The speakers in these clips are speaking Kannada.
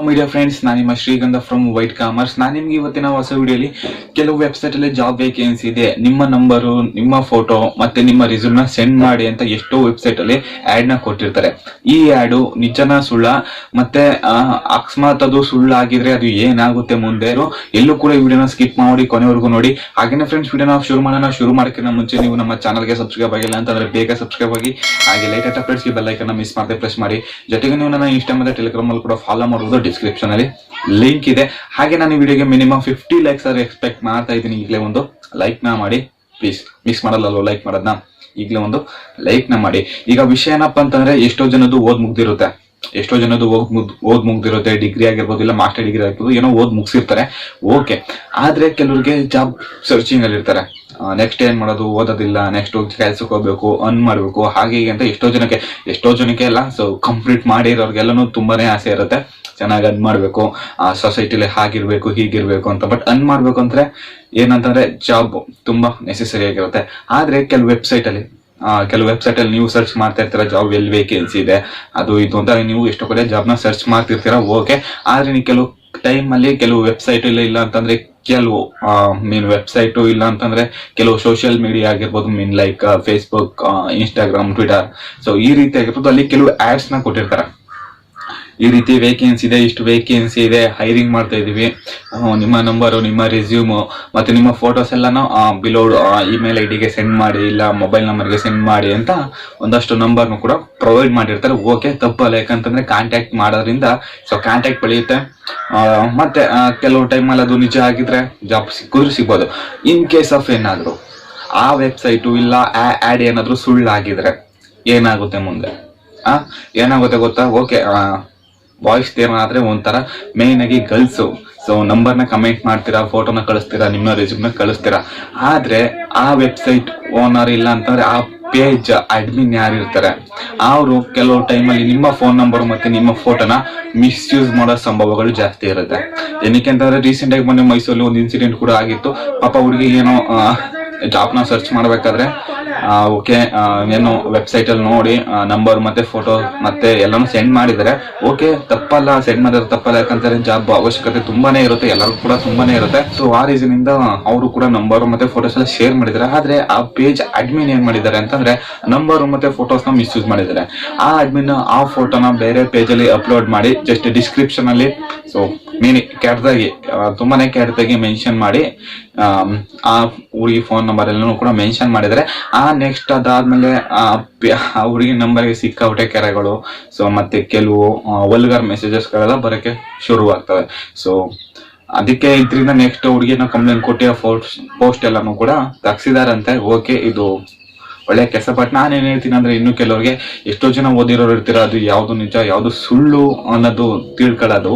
ಮೀಡಿಯಾ ಫ್ರೆಂಡ್ಸ್, ನಾನು ನಿಮ್ಮ ಶ್ರೀಗಂಧ ಫ್ರಮ್ ವೈಟ್ ಕಾಮರ್ಸ್. ನಾನು ನಿಮ್ಗೆ ಇವತ್ತಿನ ಹೊಸ ವಿಡಿಯೋಲಿ ಕೆಲವು ವೆಬ್ಸೈಟ್ ಅಲ್ಲಿ ಜಾಬ್ ವೇಕೆನ್ಸಿ ಇದೆ, ನಿಮ್ಮ ನಂಬರು, ನಿಮ್ಮ ಫೋಟೋ ಮತ್ತೆ ನಿಮ್ಮ ರಿಸ್ಯೂಮ್ ನ ಸೆಂಡ್ ಮಾಡಿ ಅಂತ ಎಷ್ಟೋ ವೆಬ್ಸೈಟ್ ಅಲ್ಲಿ ಆಡ್ ನ ಕೊಟ್ಟಿರ್ತಾರೆ. ಈ ಆಡ್ ನಿಜನ ಸುಳ್ಳ, ಮತ್ತೆ ಅಕಸ್ಮಾತ್ ಅದು ಸುಳ್ಳಾಗಿದ್ರೆ ಅದು ಏನಾಗುತ್ತೆ ಮುಂದೆ, ಎಲ್ಲೂ ಕೂಡ ಈ ವಿಡಿಯೋನ ಸ್ಕಿಪ್ ಮಾಡಿ ಕೊನೆವರೆಗೂ ನೋಡಿ. ಹಾಗೇನೆ ಫ್ರೆಂಡ್ಸ್, ವಿಡಿಯೋನ ಶುರು ಮಾಡೋಕ್ಕಿಂತ ಮುಂಚೆ ನೀವು ನಮ್ಮ ಚಾನಲ್ಗೆ ಸಬ್ಸ್ಕ್ರೈಬ್ ಆಗಿಲ್ಲ ಅಂತಂದ್ರೆ ಬೇಗ ಸಬ್ಸ್ಕ್ರೈಬ್ ಆಗಿ, ಹಾಗೆ ಲೈಕ್ ಆಯ್ತಾ ಫ್ರೆಂಡ್ಸ್, ಬೆಲ್ ಐಕನ್ ಮಿಸ್ ಮಾಡದೆ ಪ್ರೆಸ್ ಮಾಡಿ. ಜೊತೆಗೆ ನೀವು ನನ್ನ ಇನ್ಸ್ಟಾ ಮತ್ತೆ ಟೆಲಿಗ್ರಾಮ್ ಅಲ್ಲಿ ಕೂಡ ಫಾಲೋ ಮಾಡುವುದು ಡಿಸ್ಕ್ರಿಪ್ಷನ್ ಅಲ್ಲಿ ಲಿಂಕ್ ಇದೆ. ಹಾಗೆ ನಾನು ವಿಡಿಯೋಗೆ ಮಿನಿಮಮ್ 50 ಲೈಕ್ಸ್ ಎಕ್ಸ್ಪೆಕ್ಟ್ ಮಾಡ್ತಾ ಇದ್ದೀನಿ. ಈಗಲೇ ಒಂದು ಲೈಕ್ ನ ಮಾಡಿ ಪ್ಲೀಸ್, ಮಿಸ್ ಮಾಡಲ್ಲ ಲೈಕ್ ಮಾಡೋದನ್ನ, ಈಗಲೇ ಒಂದು ಲೈಕ್ ನ ಮಾಡಿ. ಈಗ ವಿಷಯ ಏನಪ್ಪಾ ಅಂತಂದ್ರೆ, ಎಷ್ಟೋ ಜನದ್ದು ಓದ್ ಮುಗ್ದಿರುತ್ತೆ, ಡಿಗ್ರಿ ಆಗಿರ್ಬೋದು, ಇಲ್ಲ ಮಾಸ್ಟರ್ ಡಿಗ್ರಿ ಆಗಿರ್ಬೋದು, ಏನೋ ಓದ್ ಮುಗಿಸಿರ್ತಾರೆ. ಓಕೆ, ಆದ್ರೆ ಕೆಲವ್ರಿಗೆ ಜಾಬ್ ಸರ್ಚಿಂಗ್ ಅಲ್ಲಿ ಇರ್ತಾರೆ. ನೆಕ್ಸ್ಟ್ ಏನ್ ಮಾಡೋದು, ಓದೋದಿಲ್ಲ, ನೆಕ್ಸ್ಟ್ ಕೆಲ್ಸಕ್ಕೆ ಹೋಗ್ಬೇಕು, ಅರ್ನ್ ಮಾಡ್ಬೇಕು, ಹಾಗೆ ಹೀಗೆ ಅಂತ ಎಷ್ಟೋ ಜನಕ್ಕೆ ಎಲ್ಲ ಸೊ ಕಂಪ್ಲೀಟ್ ಮಾಡಿರೋರ್ಗೆಲ್ಲನೂ ತುಂಬಾನೇ ಆಸೆ ಇರುತ್ತೆ, ಚೆನ್ನಾಗಿ ಅರ್ನ್ ಮಾಡ್ಬೇಕು, ಸೊಸೈಟಿಲಿ ಹಾಗಿರ್ಬೇಕು ಹೀಗಿರ್ಬೇಕು ಅಂತ. ಬಟ್ ಅರ್ನ್ ಮಾಡ್ಬೇಕು ಅಂದ್ರೆ ಏನಂತಂದ್ರೆ ಜಾಬ್ ತುಂಬಾ ನೆಸೆಸರಿ ಆಗಿರುತ್ತೆ. ಆದ್ರೆ ಕೆಲವು ವೆಬ್ಸೈಟ್ ಅಲ್ಲಿ ನೀವು ಸರ್ಚ್ ಮಾಡ್ತಾ ಇರ್ತೀರಾ, ಜಾಬ್ ಎಲ್ಲಿ ವೇಕೆನ್ಸಿ ಇದೆ ಅದು ಇದು ಅಂತ ನೀವು ಎಷ್ಟೋ ಕಡೆ ಜಾಬ್ ನ ಸರ್ಚ್ ಮಾಡ್ತಿರ್ತೀರಾ. ಓಕೆ, ಆದ್ರೆ ನೀವು ಕೆಲವು ಟೈಮ್ ಅಲ್ಲಿ ಕೆಲವು ವೆಬ್ಸೈಟ್ ಇಲ್ಲ ಅಂತಂದ್ರೆ ಕೆಲವು ವೆಬ್ಸೈಟ್ ಇಲ್ಲ ಅಂತಂದ್ರೆ ಕೆಲವು ಸೋಷಿಯಲ್ ಮೀಡಿಯಾ ಆಗಿರ್ಬೋದು, like Facebook, Instagram, Twitter, so ಈ ರೀತಿ ಆಗಿರ್ಬೋದು, ಅಲ್ಲಿ ಕೆಲವು ಆಡ್ಸ್ ನ ಕೊಟ್ಟಿರ್ತಾರೆ. ಈ ರೀತಿ ವೇಕೆನ್ಸಿ ಇದೆ, ಇಷ್ಟು ವೇಕೆನ್ಸಿ ಇದೆ, ಹೈರಿಂಗ್ ಮಾಡ್ತಾ ಇದೀವಿ, ನಿಮ್ಮ ನಂಬರು, ನಿಮ್ಮ ರೆಸ್ಯೂಮು ಮತ್ತೆ ನಿಮ್ಮ ಫೋಟೋಸ್ ಎಲ್ಲಾನು ಬಿಲೋ ಇಮೇಲ್ ಐಡಿಗೆ ಸೆಂಡ್ ಮಾಡಿ, ಇಲ್ಲ ಮೊಬೈಲ್ ನಂಬರ್ಗೆ ಸೆಂಡ್ ಮಾಡಿ ಅಂತ ಒಂದಷ್ಟು ನಂಬರ್ನು ಕೂಡ ಪ್ರೊವೈಡ್ ಮಾಡಿರ್ತಾರೆ. ಓಕೆ, ತಪ್ಪಲ್ಲ, ಯಾಕಂತಂದ್ರೆ ಕಾಂಟ್ಯಾಕ್ಟ್ ಮಾಡೋದ್ರಿಂದ ಸೊ ಕಾಂಟ್ಯಾಕ್ಟ್ ಬೆಳೆಯುತ್ತೆ. ಮತ್ತೆ ಕೆಲವು ಟೈಮಲ್ಲಿ ಅದು ನಿಜ ಆಗಿದ್ರೆ ಜಾಬ್ ಸಿಗ್ಬೋದು. ಇನ್ ಕೇಸ್ ಆಫ್ ಏನಾದ್ರು ಆ ವೆಬ್ಸೈಟು ಇಲ್ಲ ಆ ಆಡ್ ಏನಾದ್ರು ಸುಳ್ಳಾಗಿದ್ರೆ ಏನಾಗುತ್ತೆ ಮುಂದೆ, ಏನಾಗುತ್ತೆ ಗೊತ್ತಾ? ಓಕೆ, ಬಾಯ್ಸ್ ಏನಾದ್ರೆ ಒಂಥರ ಮೇನ್ ಆಗಿ ಗರ್ಲ್ಸು ಸೊ ನಂಬರ್ನ ಕಮೆಂಟ್ ಮಾಡ್ತೀರಾ, ಫೋಟೋನ ಕಳಿಸ್ತೀರಾ, ನಿಮ್ಮ ರೆಸ್ಯೂಮ್ನ ಕಳಿಸ್ತೀರಾ. ಆದ್ರೆ ಆ ವೆಬ್ಸೈಟ್ ಓನರ್ ಇಲ್ಲ ಅಂತಂದ್ರೆ ಆ ಪೇಜ್ ಅಡ್ಮಿನ್ ಯಾರು ಇರ್ತಾರೆ ಅವರು ಕೆಲವು ಟೈಮಲ್ಲಿ ನಿಮ್ಮ ಫೋನ್ ನಂಬರ್ ಮತ್ತೆ ನಿಮ್ಮ ಫೋಟೋನ ಮಿಸ್ಯೂಸ್ ಮಾಡೋ ಸಂಭವಗಳು ಜಾಸ್ತಿ ಇರುತ್ತೆ. ಏನಕ್ಕೆ ಅಂತಂದ್ರೆ ರೀಸೆಂಟ್ ಆಗಿ ಮೊನ್ನೆ ಮೈಸೂರಲ್ಲಿ ಒಂದು ಇನ್ಸಿಡೆಂಟ್ ಕೂಡ ಆಗಿತ್ತು. ಪಾಪ ಹುಡುಗಿ ಏನೋ ಜಾಬ್ನ ಸರ್ಚ್ ಮಾಡ್ಬೇಕಾದ್ರೆ ಓಕೆ ಏನು ವೆಬ್ಸೈಟ್ ಅಲ್ಲಿ ನೋಡಿ ನಂಬರ್ ಮತ್ತೆ ಫೋಟೋ ಮತ್ತೆ ಎಲ್ಲಾನು ಸೆಂಡ್ ಮಾಡಿದರೆ. ಓಕೆ, ತಪ್ಪಲ್ಲ, ಸೆಂಡ್ ಮಾಡಿದ್ರೆ ತಪ್ಪಲ್ಲ, ಯಾಕಂತಾರೆ ಜಾಬ್ ಅವಶ್ಯಕತೆ ತುಂಬಾನೇ ಇರುತ್ತೆ, ಎಲ್ಲರಿಗೂ ಕೂಡ ತುಂಬಾನೇ ಇರುತ್ತೆ. ಸೊ ಆ ರೀಸನ್ ಇಂದ ಅವರು ಕೂಡ ನಂಬರ್ ಮತ್ತೆ ಫೋಟೋಸ್ ಎಲ್ಲ ಶೇರ್ ಮಾಡಿದ್ದಾರೆ. ಆದ್ರೆ ಆ ಪೇಜ್ ಅಡ್ಮಿನ್ ಏನ್ ಮಾಡಿದ್ದಾರೆ ಅಂತಂದ್ರೆ ನಂಬರ್ ಮತ್ತೆ ಫೋಟೋಸ್ ನ ಮಿಸ್ಯೂಸ್ ಮಾಡಿದ್ದಾರೆ. ಆ ಅಡ್ಮಿನ್ ಆ ಫೋಟೋನ ಬೇರೆ ಪೇಜ್ ಅಲ್ಲಿ ಅಪ್ಲೋಡ್ ಮಾಡಿ ಜಸ್ಟ್ ಡಿಸ್ಕ್ರಿಪ್ಷನ್ ಅಲ್ಲಿ ಸೊ ತುಂಬಾನೇ ಕೆಟ್ಟದಾಗಿ ಮೆನ್ಷನ್ ಮಾಡಿ ಆ ಹುಡುಗಿ ಫೋನ್ ನಂಬರ್ ಎಲ್ಲಾನು ಕೂಡ ಮೆನ್ಷನ್ ಮಾಡಿದರೆ. ಆ ನೆಕ್ಸ್ಟ್ ಅದಾದ್ಮೇಲೆ ಆ ಹುಡುಗಿ ನಂಬರ್ಗೆ ಸಿಕ್ಕಾಬಿಟ್ಟೆ ಕೆರೆಗಳು, ಸೊ ಮತ್ತೆ ಕೆಲವು ವಲ್ಗರ್ ಮೆಸೇಜಸ್ ಗಳೆಲ್ಲ ಬರೋಕೆ ಶುರುವಾಗ್ತವೆ. ಸೊ ಅದಕ್ಕೆ ಇದರಿಂದ ನೆಕ್ಸ್ಟ್ ಹುಡುಗಿನ ಕಂಪ್ಲೇಂಟ್ ಕೊಟ್ಟು ಪೋಸ್ಟ್ ಎಲ್ಲಾನು ಕೂಡ ತಗ್ಸಿದಾರಂತೆ. ಓಕೆ, ಇದು ಒಳ್ಳೆ ಕೆಲಸ. ಬಟ್ ನಾನೇನ್ ಹೇಳ್ತೀನಿ ಅಂದ್ರೆ, ಇನ್ನು ಕೆಲವ್ರಿಗೆ ಎಷ್ಟೋ ಜನ ಓದಿರೋರು ಇರ್ತೀರ, ಅದು ಯಾವ್ದು ನಿಜ ಯಾವ್ದು ಸುಳ್ಳು ಅನ್ನೋದು ತಿಳ್ಕೊಳ್ಳೋದು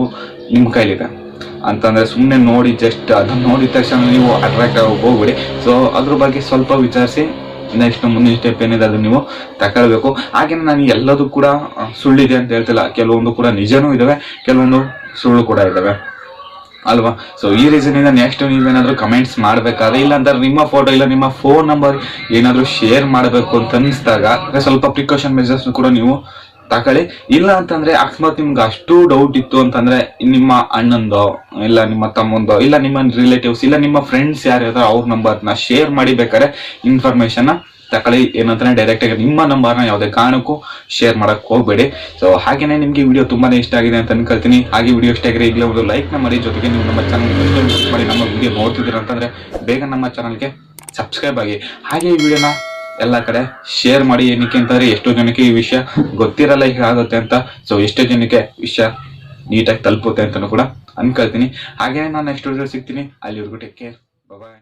ನಿಮ್ ಕೈಲಿದೆ. ಅಂತಂದ್ರೆ ಸುಮ್ಮನೆ ನೋಡಿ, ಜಸ್ಟ್ ಅದನ್ನ ನೋಡಿದ ತಕ್ಷಣ ನೀವು ಅಟ್ರಾಕ್ಟ್ ಆಗಿ ಹೋಗ್ಬಿಡಿ. ಸೊ ಅದ್ರ ಬಗ್ಗೆ ಸ್ವಲ್ಪ ವಿಚಾರಿಸಿ ನೆಕ್ಸ್ಟ್ ಮುಂದಿನ ಸ್ಟೆಪ್ ಏನಿದೆ ಅದನ್ನ ನೀವು ತಗೊಳ್ಬೇಕು. ಹಾಗೆ ನಾನು ಎಲ್ಲದೂ ಕೂಡ ಸುಳ್ಳಿದೆ ಅಂತ ಹೇಳ್ತಿಲ್ಲ, ಕೆಲವೊಂದು ಕೂಡ ನಿಜನೂ ಇದಾವೆ, ಕೆಲವೊಂದು ಸುಳ್ಳು ಕೂಡ ಇದಾವೆ ಅಲ್ವಾ. ಸೊ ಈ ರೀಸನ್ ಇಂದ ನೆಕ್ಸ್ಟ್ ನೀವೇನಾದ್ರೂ ಕಮೆಂಟ್ಸ್ ಮಾಡ್ಬೇಕಾದ್ರೆ, ಇಲ್ಲ ಅಂತಂದ್ರೆ ನಿಮ್ಮ ಫೋಟೋ ಇಲ್ಲ ನಿಮ್ಮ ಫೋನ್ ನಂಬರ್ ಏನಾದ್ರು ಶೇರ್ ಮಾಡಬೇಕು ಅಂತ ಅನಿಸಿದಾಗ ಸ್ವಲ್ಪ ಪ್ರಿಕಾಷನ್ ಮೆಜರ್ಸ್ ಕೂಡ ನೀವು ತಕೊಳ್ಳಿ. ಇಲ್ಲ ಅಂತಂದ್ರೆ ಅಕಸ್ಮಾತ್ ನಿಮ್ಗೆ ಅಷ್ಟು ಡೌಟ್ ಇತ್ತು ಅಂತಂದ್ರೆ ನಿಮ್ಮ ಅಣ್ಣಂದೋ ಇಲ್ಲ ನಿಮ್ಮ ತಮ್ಮಂದೋ ಇಲ್ಲ ನಿಮ್ಮ ರಿಲೇಟಿವ್ಸ್ ಇಲ್ಲ ನಿಮ್ಮ ಫ್ರೆಂಡ್ಸ್ ಯಾರು ಇರ್ತಾರೋ ಅವ್ರ ನಂಬರ್ನ ಶೇರ್ ಮಾಡಿ ಬೇಕಾದ್ರೆ ಇನ್ಫಾರ್ಮೇಶನ್ ತಕೊಳ್ಳಿ. ಏನಂತಾನೆ ಡೈರೆಕ್ಟ್ ಆಗಿ ನಿಮ್ಮ ನಂಬರ್ನ ಯಾವುದೇ ಕಾರಣಕ್ಕೂ ಶೇರ್ ಮಾಡಕ್ ಹೋಗ್ಬೇಡಿ. ಸೊ ಹಾಗೇನೆ ನಿಮ್ಗೆ ವಿಡಿಯೋ ತುಂಬಾನೇ ಇಷ್ಟ ಆಗಿದೆ ಅಂತ ಅನ್ಕೊಳ್ತೀನಿ. ಹಾಗೆ ವಿಡಿಯೋ ಇಷ್ಟ ಆಗಿದ್ರೆ ಈಗಲೇ ಒಂದು ಲೈಕ್ ನ ಮಾಡಿ. ಜೊತೆಗೆ ನೀವು ನಮ್ಮ ಚಾನಲ್ ಮಾಡಿ ನಮ್ಮ ವಿಡಿಯೋ ನೋಡ್ತಿದ್ದೀರ ಅಂತಂದ್ರೆ ಬೇಗ ನಮ್ಮ ಚಾನಲ್ಗೆ ಸಬ್ಸ್ಕ್ರೈಬ್ ಆಗಿ. ಹಾಗೆ ಈ ವಿಡಿಯೋನ ಎಲ್ಲ ಕಡೆ ಶೇರ್ ಮಾಡಿ. ಏನಕ್ಕೆ ಅಂತಂದ್ರೆ ಎಷ್ಟೋ ಜನಕ್ಕೆ ಈ ವಿಷಯ ಗೊತ್ತಿರಲ್ಲ ಹೀಗಾಗುತ್ತೆ ಅಂತ. ಸೊ ಎಷ್ಟೋ ಜನಕ್ಕೆ ವಿಷಯ ನೀಟಾಗಿ ತಲುಪುತ್ತೆ ಅಂತಾನು ಕೂಡ ಅನ್ಕೊಳ್ತೀನಿ. ಹಾಗೆ ನಾನು ನೆಕ್ಸ್ಟ್ ವಿಡಿಯೋ ಸಿಗ್ತೀನಿ. ಅಲ್ಲಿವರೆಗೂ ಟೇಕ್ ಕೇರ್, ಬಾಯ್.